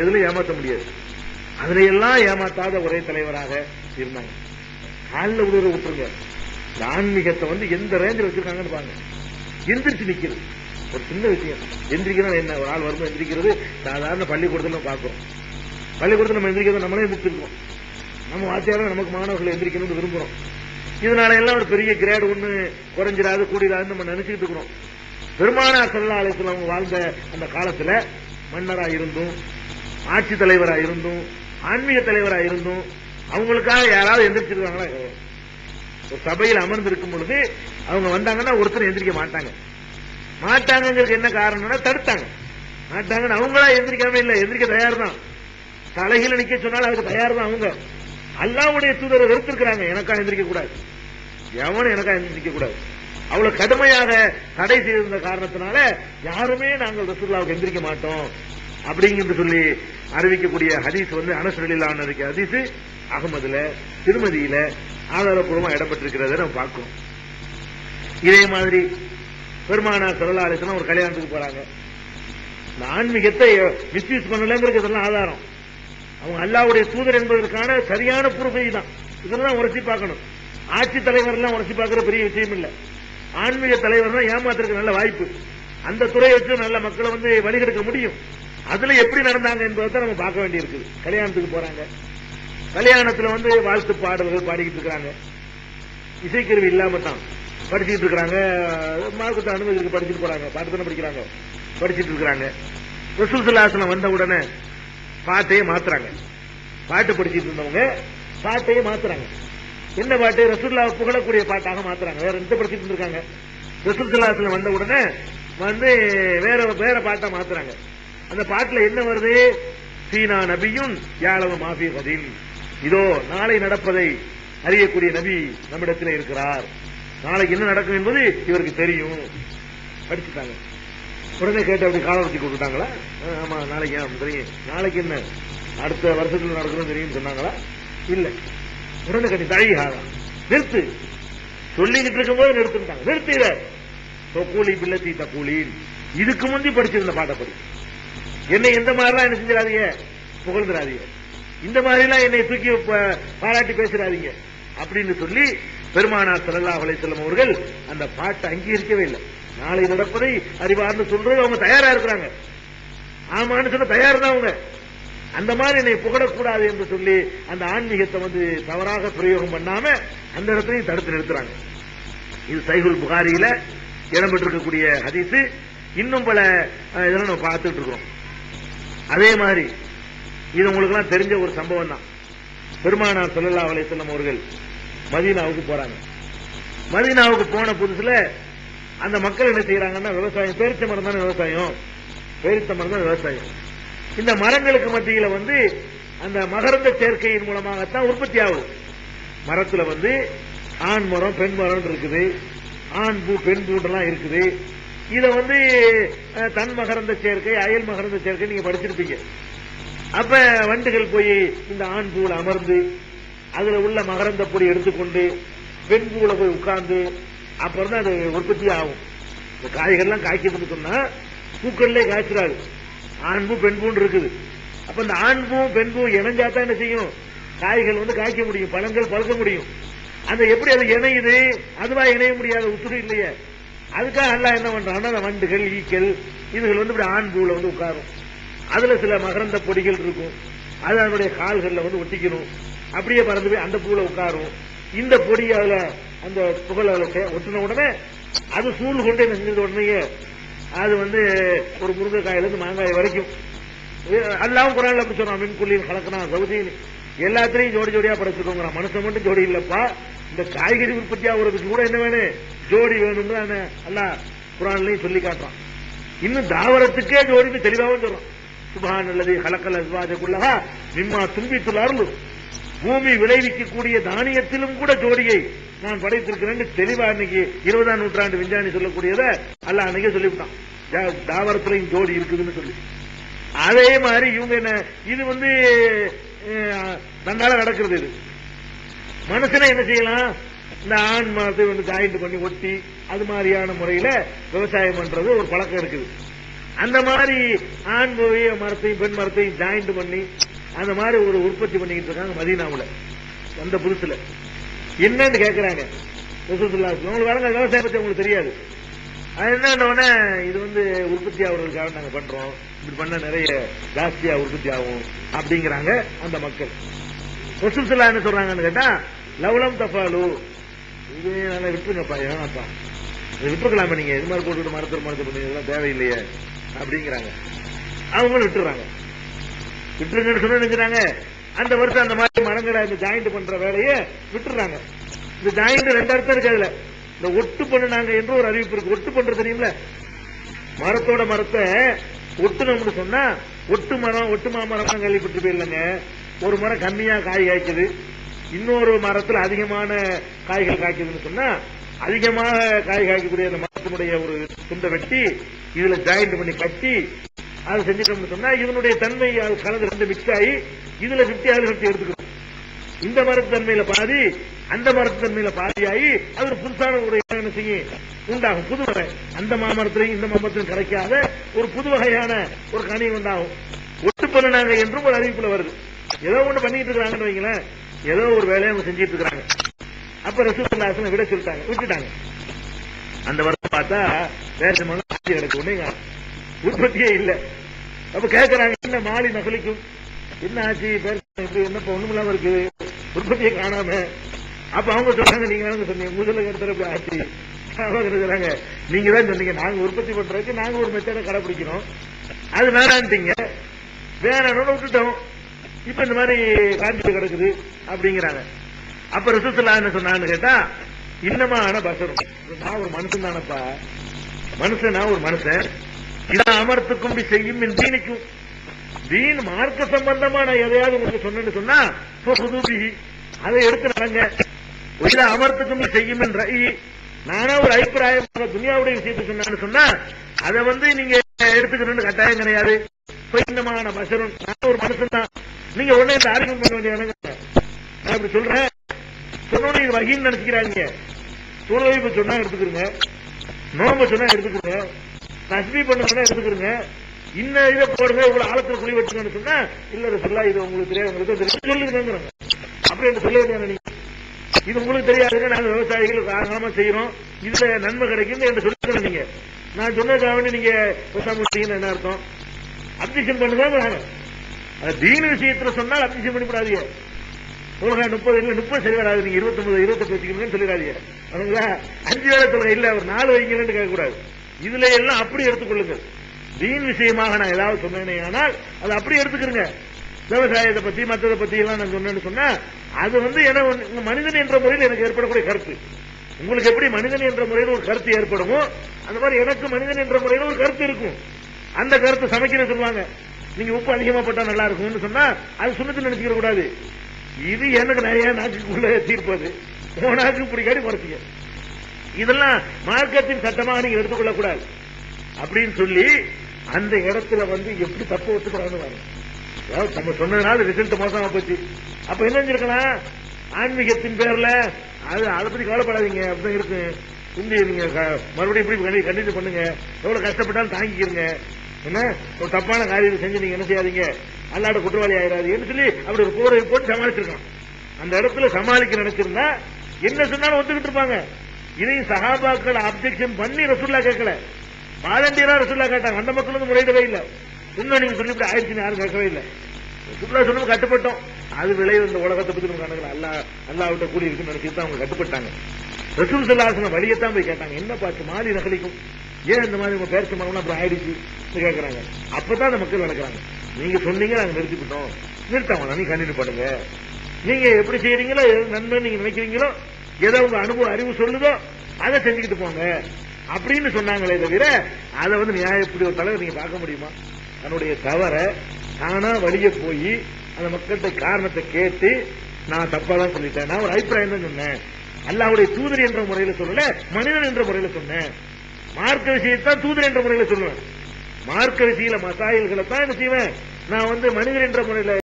எதுல ஏமாற்ற முடியாது. அதுல எல்லாம் ஏமாத்தாத ஒரே தலைவராக இருந்தாங்க. காலில் விடுற விட்டுருங்க, ஆன்மீகத்தை எந்த ரேஞ்சில் வச்சிருக்காங்கன்னு பாருங்க. எந்திரிச்சு நிக்கிறது ஒரு சின்ன விஷயம். எந்திரிக்கிறது என்ன, ஒரு ஆள் வரும்போது எந்திரிக்கிறது சாதாரண பள்ளிக்கூடத்தில் பார்க்கிறோம். பள்ளிக்கூடத்தில் நம்ம எந்திரிக்கிறத நம்மளே எந்திரிச்சிருக்கோம். நம்ம வாத்தியாரம் நமக்கு மாணவர்களை எந்திரிக்கணும்னு விரும்புறோம். இதனால எல்லாம் ஒரு பெரிய கிரேடு ஒண்ணு குறைஞ்சிடாது கூடிடாதுன்னு நம்ம நினைச்சுட்டு இருக்கிறோம். பெருமானார் ஸல்லல்லாஹு அலைஹி வஸல்லம் அவங்க வாழ்ந்த அந்த காலத்துல மன்னரா இருந்தும், ஆட்சி தலைவரா இருந்தும், ஆன்மீக தலைவரா இருந்தும் அவங்களுக்காக யாராவது எந்திரிச்சிருக்காங்களா? ஒரு சபையில் அமர்ந்திருக்கும் பொழுது அவங்க வந்தாங்கன்னா ஒருத்தர் எந்திரிக்க மாட்டாங்க. மாட்டாங்கிறதுக்கு என்ன காரணம்னா தடுத்தாங்க. மாட்டாங்கன்னு அவங்களா எந்திரிக்காம இல்ல, எந்திரிக்க தயார் தான். தலையில நிக்க சொன்னாலும் அதுக்கு தயார் தான். அவங்க அல்லாஹ்வுடைய தூதரை வெறுத்திருக்கிறாங்க. எனக்கா எந்திரிக்க கூடாது, எவனும் எனக்கா எந்திரிக்க கூடாது. அவ்வளவு கடுமையாக தடை செய்திருந்த காரணத்தினால யாருமே நாங்கள் ரசூலுல்லாஹ்வுக்கு எந்திரிக்க மாட்டோம் அப்படிங்கிறது சொல்லி அறிவிக்கக்கூடிய ஹதீஸ் அனஸ் ரலியல்லாஹு அன்ஹு இருக்க ஹதீஸ் அகமதுல, திருமதியில ஆதாரப்பூர்வமா இடம்பெற்றிருக்கிறத நம்ம பார்க்கிறோம். இதே மாதிரி பெருமானார் ஸல்லல்லாஹு அலைஹி வஸல்லம் ஒரு கல்யாணத்துக்கு போறாங்க. இந்த ஆன்மீகத்தை மிஸ்யூஸ் பண்ணலங்கிறதுலாம் ஆதாரம். அவங்க அல்லாஹ்வுடைய தூதர் என்பதற்கான சரியான ப்ரூஃப் தான். இதெல்லாம் உரசி பார்க்கணும். ஆட்சி தலைவர் எல்லாம் உரசி பார்க்கிற பெரிய விஷயம் இல்ல. ஆன்மீக தலைவர் தான் ஏமாத்துறதுக்கு நல்ல வாய்ப்பு. அந்த துறையை வச்சு நல்ல மக்களை வழிகெடுக்க முடியும். அதுல எப்படி நடந்தாங்க என்பதை நம்ம பார்க்க வேண்டி இருக்குது. கல்யாணத்துக்கு போறாங்க. கல்யாணத்துல வாழ்த்து பாடல்கள் பாடிக்கிட்டு இருக்காங்க. இசைக்கருவி இல்லாம தான் படிச்சுட்டு இருக்காங்க. மார்க்கத்தை அனுமதிக்கு படிச்சுட்டு போறாங்க. பாட்டு தானே படிக்கிறாங்க, படிச்சுட்டு இருக்காங்க. ரசூல் ஸல்லல்லாஹு அலைஹி வஸல்லம் வந்த உடனே பாட்டையே மாத்துறாங்க. பாட்டு படிச்சுட்டு இருந்தவங்க பாட்டையே மாத்துறாங்க. என்ன பாட்டு? ரசூலுல்லாஹ் புகழக்கூடிய பாட்டாக மாத்துறாங்க. வேற எந்த படிச்சுட்டு இருக்காங்க. ரசூல் ஸல்லல்லாஹு அலைஹி வஸல்லம் வந்த உடனே வேற பாட்டா மாத்துறாங்க. அந்த பாட்டுல என்ன வருது? சீனா நபியும் யாழவ மாஃபி கதீன். இதோ நாளை நடப்பதை அறியக்கூடிய நபி நம்மிடத்தில் இருக்கிறார். நாளைக்கு என்ன நடக்கும் என்பது இவருக்கு தெரியும். படிச்சுட்டாங்க. உடனே கேட்டு அப்படி கால வச்சு கொடுத்துட்டாங்களா? ஆமா, நாளைக்கு தெரியும். நாளைக்கு என்ன, அடுத்த வருஷத்துல நடக்கணும் தெரியும் சொன்னாங்களா? இல்ல. உடனே கட்டி தழியாக நிறுத்து சொல்லிக்கிட்டு இருக்கும் போது நிறுத்துட்டாங்க. நிறுத்திட தொக்கூலி பிள்ளத்தி தக்கூலின். இதுக்கு முந்தி படிச்சிருந்த பாட்டை படி. என்னை எந்த மாதிரிலாம் என்ன செஞ்சிடாதீங்க, புகழ்ந்துடாதீங்க. இந்த மாதிரிலாம் என்னை தூக்கி பாராட்டி பேசுறாதீங்க அப்படின்னு சொல்லி பெருமானார் ஸல்லல்லாஹு அலைஹி வஸல்லம் அவர்கள் அந்த பாட்டை அங்கீகரிக்கவே இல்லை. நாளை நடப்பதை அறிவார்னு சொல்றது அவங்க தயாரா இருக்கிறாங்க. ஆமான்னு சொல்ல தயார் தான் அவங்க. அந்த மாதிரி என்னை புகழக்கூடாது என்று சொல்லி அந்த ஆன்மீகத்தை தவறாக பிரயோகம் பண்ணாம அந்த இடத்தையும் தடுத்து நிறுத்துறாங்க. இது சஹீஹுல் புகாரியில இடம்பெற்றிருக்கக்கூடிய ஹதீஸ். இன்னும் பல இதெல்லாம் நம்ம பார்த்துட்டு இருக்கிறோம். அதே மாதிரி இது உங்களுக்கு எல்லாம் தெரிஞ்ச ஒரு சம்பவம் தான். பெருமானார் ஸல்லல்லாஹு அலைஹி வஸல்லம் அவர்கள் மதீனாவுக்கு போறாங்க. மதீனாவுக்கு போன புதுசுல அந்த மக்கள் என்ன செய்யறாங்கன்னா விவசாயம், பேரிச்ச மரம் தானே விவசாயம், பேரிச்ச மரம் தான் விவசாயம். இந்த மரங்களுக்கு மத்தியில அந்த மகரந்த சேர்க்கையின் மூலமாகத்தான் உற்பத்தி ஆகுது. மரத்துல ஆண் மரம் பெண் மரம் இருக்குது, ஆண் பூ பெண் பூண்டெல்லாம் இருக்குது. இத தன் மகரந்த சேர்க்கை, அயல் மகரந்த சேர்க்கை நீங்க படிச்சிருப்பீங்க. அப்ப வண்டுகள் போய் இந்த ஆண் பூல அமர்ந்து அதுல உள்ள மகரந்த பொடி எடுத்துக்கொண்டு பெண் பூல போய் உட்கார்ந்து அப்புறம் தான் அது உற்பத்தி ஆகும். இந்த காய்கள்லாம் காய்க்கிறதுன்னு சொன்னா பூக்கள்லே காய்ச்சிடாது. ஆண் பூ பெண் பூன்னு இருக்குது. அப்ப இந்த ஆண் பூ பெண் பூ இணைஞ்சாதான் என்ன செய்யும், காய்கள் காய்க்க முடியும், பழங்கள் பழுக்க முடியும். அந்த எப்படி அது இணையுது? அதுவா இணைய முடியாத உத்துரு இல்லையே. அதுக்காக எல்லாம் என்ன பண்றாங்கன்னா அந்த வண்டுகள், ஈக்கள் இதுகள் இப்படி ஆண் பூல உட்காரும். அதுல சில மகரந்த பொடிகள் இருக்கும். அது அதனுடைய கால்கள்ல ஒட்டிக்கணும். அப்படியே பறந்து போய் அந்த பூல உட்காரும். இந்த பொடி அதுல அந்த புகழ் ஒட்டின உடனே அது சூழ் கொண்டு என்ன செஞ்சது உடனே அது ஒரு முருங்கைக்காயில இருந்து மாங்காய் வரைக்கும் அல்லாஹ் குர்ஆன்ல அப்படி சொல்றான், மின்குள்ளின் கலக்கனா சௌஜைன், எல்லாத்திலையும் ஜோடி ஜோடியா படைச்சிருக்கோங்க. மனுஷன் மட்டும் ஜோடி இல்லப்பா, இந்த காய்கறி உற்பத்தி ஆகுறதுக்கு கூட என்ன வேணும், ஜோடி வேணும்னு அல்லாஹ் குர்ஆன்லயும் சொல்லி காட்டுறான். இன்னும் தாவரத்துக்கே ஜோடின்னு தெளிவாகவும் சொல்றான். சுப்ஹானல்லதி கலக்கல் அஸ்வாஜ குல்லஹா மிம்மா துன்பித்துல் அர்து. பூமி விளைவிக்கக்கூடிய தானியத்திலும் கூட ஜோடியை நான் படைத்திருக்கிறேன் தெளிவா இன்னைக்கு 20ஆம் நூற்றாண்டு விஞ்ஞானி சொல்லக்கூடியத அல்லாஹ் அன்னைக்கே சொல்லிவிட்டான். தாவரத்திலையும் ஜோடி இருக்குதுன்னு சொல்லி. அதே மாதிரி இவங்க என்ன, இது தன்னால நடக்கிறது. இது மனுஷனை என்ன செய்யலாம், இந்த ஆண் மரத்தை ஜாயிண்ட் பண்ணி ஒட்டி அது மாதிரியான முறையில விவசாயம் பண்றது ஒரு பழக்கம் இருக்குது. அந்த மாதிரி ஆண் மரத்தையும் பெண் மரத்தையும் ஜாயிண்ட் பண்ணி அந்த மாதிரி ஒரு உற்பத்தி பண்ணிக்கிட்டு இருக்காங்க மதீனாவுல. அந்த புதுசுல என்னன்னு கேட்கிறாங்க உங்களுக்கு வரங்க விவசாய பத்தி உங்களுக்கு தெரியாது. அது என்ன இது உற்பத்தி ஆகுறதுக்காக நாங்க பண்றோம், இப்படி பண்ண நிறைய ஜாஸ்தியா உற்பத்தி ஆகும் அப்படிங்கிறாங்க அந்த மக்கள். ரசூல் ஸல்லல்லாஹு என்ன சொல்றாங்கன்னு கேட்டா, லவ்லம் தஃபாலு, இது நல்லா விட்டுருங்கப்பா, ஏன்னாப்பா விட்டுருக்கலாமே, நீங்க இது மாதிரி போட்டுட்டு மரத்தை பண்ணி இதெல்லாம் தேவையில்லையே அப்படிங்கிறாங்க. அவங்களும் விட்டுறாங்க. விட்டுருங்கன்னு சொன்ன நினைக்கிறாங்க அந்த வருஷம் அந்த மாதிரி மரங்களை இந்த ஜாயிண்ட் பண்ற வேலையை விட்டுறாங்க. இந்த ஜாயிண்ட் ரெண்டு அர்த்தம் இருக்கு. அதுல இந்த ஒட்டு பண்ணுனாங்க என்று ஒரு அறிவிப்பு இருக்கு. ஒட்டு பண்றது தெரியுமில்ல, மரத்தோட மரத்தை ஒட்டுனோம்னு சொன்னா ஒட்டு மரம் ஒட்டு மாமரம் கேள்விப்பட்டு போயிடலங்க. ஒரு மரம் கம்மியா காய் காய்க்குது, இன்னொரு மரத்துல அதிகமான காய்கள் காய்க்குதுன்னு சொன்னா அதிகமாக காய் காய்க்கக்கூடிய அந்த மரத்தினுடைய ஒரு துண்டை வெட்டி இதுல ஜாயிண்ட் பண்ணி கட்டி அதை செஞ்சிட்டோம்னு சொன்னா இதனுடைய தன்மை கலந்து ரெண்டு மிக்ஸ் ஆகி இதுல 50 எடுத்துக்கணும். இந்த மரத்து தன்மையில பாதி அந்த மரத்து தன்மையில பாதியாகி அது ஒரு புதுசான ஒரு என்ன செய்யும் உண்டாகும். புது வகை அந்த மாமரத்திலையும் இந்த மாமரத்திலும் கிடைக்காத ஒரு புது வகையான ஒரு கனி உண்டாகும். ஒட்டு பண்ணினாங்க என்றும் ஒரு அறிவிப்புல வருது. ஏதோ ஒண்ணு பண்ணிட்டு இருக்காங்கன்னு வைங்களேன், ஏதோ ஒரு வேலையை அவங்க செஞ்சிட்டு இருக்காங்க. அப்ப ரசூல் ஸல்லல்லாஹு அலைஹி வஸல்லம் விட சொல்லிட்டாங்க, விட்டுட்டாங்க. அந்த வருஷம் பார்த்தா வேஷமெல்லாம் கிடக்கு, ஒண்ணு உற்பத்தியே இல்ல. அப்ப கேட்கறாங்க, என்ன மாலி நகலிக்கும், என்ன ஆச்சு என்னப்ப ஒண்ணுமில்லாம இருக்கு, உற்பத்தியை காணாம. அப்ப அவங்க சொல்றாங்க, நீங்க தானே சொன்னீங்க முதல்ல எடுத்துற ஆச்சு. சொல்றாங்க, நீங்க தான் சொன்னீங்க நாங்க உற்பத்தி பண்றதுக்கு நாங்க ஒரு மெத்தடை கடைபிடிக்கிறோம், அது வேணான்ட்டீங்க, வேணான்னு விட்டுட்டோம். இப்ப இந்த மாதிரி காஞ்சிட்டு கிடக்குது அப்படிங்கிறாங்க. அப்ப ரசூல் ஸல்லல்லாஹு என்ன சொன்னான்னு கேட்டா, இன்னமான பசரும், நான் ஒரு மனுஷன் தானப்பா, மனுஷன் நான் ஒரு மனுஷன், இதான் அமர்த்துக்கும் செய்யும் என் தீனிக்கும், தீன் மார்க்க சம்பந்தமான எதையாவது உங்களுக்கு சொன்னு சொன்னா அதை எடுத்து நடங்க. அமர்த்துக்கும் செய்யும் என்ற நானா ஒரு அபிப்பிராயம் துனியாவுடைய விஷயத்தை சொன்னான்னு சொன்னா அதை நீங்க எடுத்துக்கணும்னு கட்டாயம் கிடையாது. இன்னமான பசரும், நான் ஒரு மனுஷன் தான், நீங்க உடனே இந்த ஆர்கியூமெண்ட் பண்ண வேண்டிய நான் இப்படி சொல்றேன் சொன்னோன்னு இது வகின்னு நினைச்சுக்கிறாங்க. தொழுவை சொன்னா எடுத்துக்கிறங்க, நோம்ப சொன்னா எடுத்துக்கிறங்க, தஸ்பீ பண்ண எடுத்துக்கிறங்க, இன்ன இதை போடுங்க, இவ்வளவு ஆழத்துல குழி வச்சுக்கன்னு சொன்னா இல்ல சொல்லா இது உங்களுக்கு தெரியாது, உங்களுக்கு தெரியும் சொல்லுங்க. அப்படி என்று சொல்ல வேண்டிய நீங்க இது உங்களுக்கு தெரியாதுங்க, நாங்க விவசாயிகள் ஆகாம செய்யறோம், இதுல நன்மை கிடைக்கும் என்று சொல்லிக்கிறோம். நீங்க நான் சொன்னதுக்காக நீங்க என்ன அர்த்தம், அப்ஜெக்ஷன் பண்ணுங்க. தீன விஷயத்துல சொன்னால் அப்ஜெக்ஷன் பண்ணிவிடாதீங்க. 30 சரி வராது, நீங்க 29 28 வச்சுக்கணும்னு சொல்லிடாதீங்க. 5 வேளை தொழுகை இல்ல ஒரு 4 வைங்கன்னு கேட்கக்கூடாது. இதுல எல்லாம் அப்படி எடுத்துக்கொள்ளுங்க. தீன் விஷயமாக நான் ஏதாவது சொன்னேனே ஆனால் அதை அப்படி எடுத்துக்கிறங்க. விவசாயத்தை பத்தி மற்றதை பத்தி எல்லாம் நான் சொன்னேன்னு சொன்னா அது மனிதன் என்ற முறையில் எனக்கு ஏற்படக்கூடிய கருத்து. உங்களுக்கு எப்படி மனிதன் என்ற முறையில் ஒரு கருத்து ஏற்படுமோ அந்த மாதிரி எனக்கு மனிதன் என்ற முறையில் ஒரு கருத்து இருக்கும். அந்த கருத்து சமைக்கிற சொல்லுவாங்க, நீங்க உப்பு அதிகமா போட்டா நல்லா இருக்கும்னு சொன்னா அது சுண்ணத்து நினைச்சுக்க கூடாது. இது எனக்கு நிறைய நாக்குக்குள்ள தீர்ப்பது, நாக்கு பிடிக்காடி குறைச்சிக்க, இதெல்லாம் மார்க்கத்தின் சட்டமாக நீங்க எடுத்துக்கொள்ள கூடாது அப்படின்னு சொல்லி அந்த இடத்துல எப்படி தப்பு ஒத்துக்கிறாங்க. நம்ம சொன்னதுனால ரிசல்ட் மோசமா போச்சு. அப்ப என்ன செஞ்சிருக்கலாம், ஆன்மீகத்தின் பேர்ல அதை பத்தி கவலைப்படாதீங்க அப்படிதான் இருக்கு. நீங்க மறுபடியும் எப்படி கண்டினியூ பண்ணுங்க, எவ்வளவு கஷ்டப்பட்டாலும் தாங்கிக்கிறங்க, என்ன ஒரு தப்பான காரியத்தை செஞ்சு நீங்க என்ன செய்யாதீங்க, அல்லாட குற்றவாளி ஆயிராது சொல்லி அப்படி ஒரு போரை போட்டு சமாளிச்சிருக்கான். அந்த இடத்துல சமாளிக்க நினைச்சிருந்தா என்ன சொன்னாலும் ஒத்துக்கிட்டு இருப்பாங்க. இதையும் சஹாபாக்கள் அப்ஜெக்ஷன் பண்ணி ரசூல்லா கேட்கல, வாலண்டியரா ரசூல்லா கேட்டாங்க. அந்த மக்கள் முறையிடவே இல்லை. இன்னும் நீங்க சொல்லிவிட்டு ஆயிடுச்சுன்னு யாரும் கேட்கவே இல்லை. ரசூல்லா சொன்ன கட்டுப்பட்டோம். அது விளைவு இந்த உலகத்தை பத்தி நம்ம கணக்கில் அல்லாவிட்ட கூடி இருக்குன்னு நினைச்சிட்டு அவங்க கட்டுப்பட்டாங்க. ரசூல் ஸல்லல்லாஹு அலைஹி வஸல்லம் வழியத்தான் போய் கேட்டாங்க, என்ன பார்த்து மாலி நகலிக்கும், ஏன் இந்த மாதிரி பேர்ச்சி மரம் அப்புறம் ஆயிடுச்சு கேட்கறாங்க. அப்பதான் அந்த மக்கள் நடக்கிறாங்க. நீங்க சொன்னீங்க நாங்க நிறுத்திவிட்டோம், நிறுத்தாம நீங்க கண்டினியூ பண்ணுங்க, நீங்க எப்படி செய்யறீங்களோ நன்மை நீங்க நினைக்கிறீங்களோ ஏதோ உங்க அனுபவம் அறிவு சொல்லுதோ அதை செஞ்சுக்கிட்டு போங்க அப்படின்னு சொன்னாங்களே தவிர அதை நியாயப்படி ஒரு தலைவர் நீங்க பார்க்க முடியுமா? தன்னுடைய தவற தானா வழிய போய் அந்த மக்கள்கிட்ட காரணத்தை கேட்டு நான் தப்பா தான் சொல்லிட்டேன், நான் ஒரு அபிப்பிராயம் தான் சொன்னேன், அல்லாஹ்வுடைய தூதர் என்ற முறையில் சொல்லல, மனிதன் என்ற முறையில் சொன்னேன், மார்க்க விஷயத்தான் தூதர் என்ற முறையில் சொல்லுவேன், மார்க்க விஷயில மசாயில்களை தான் என்ன செய்வேன், நான் மனிதர் என்ற முறையில்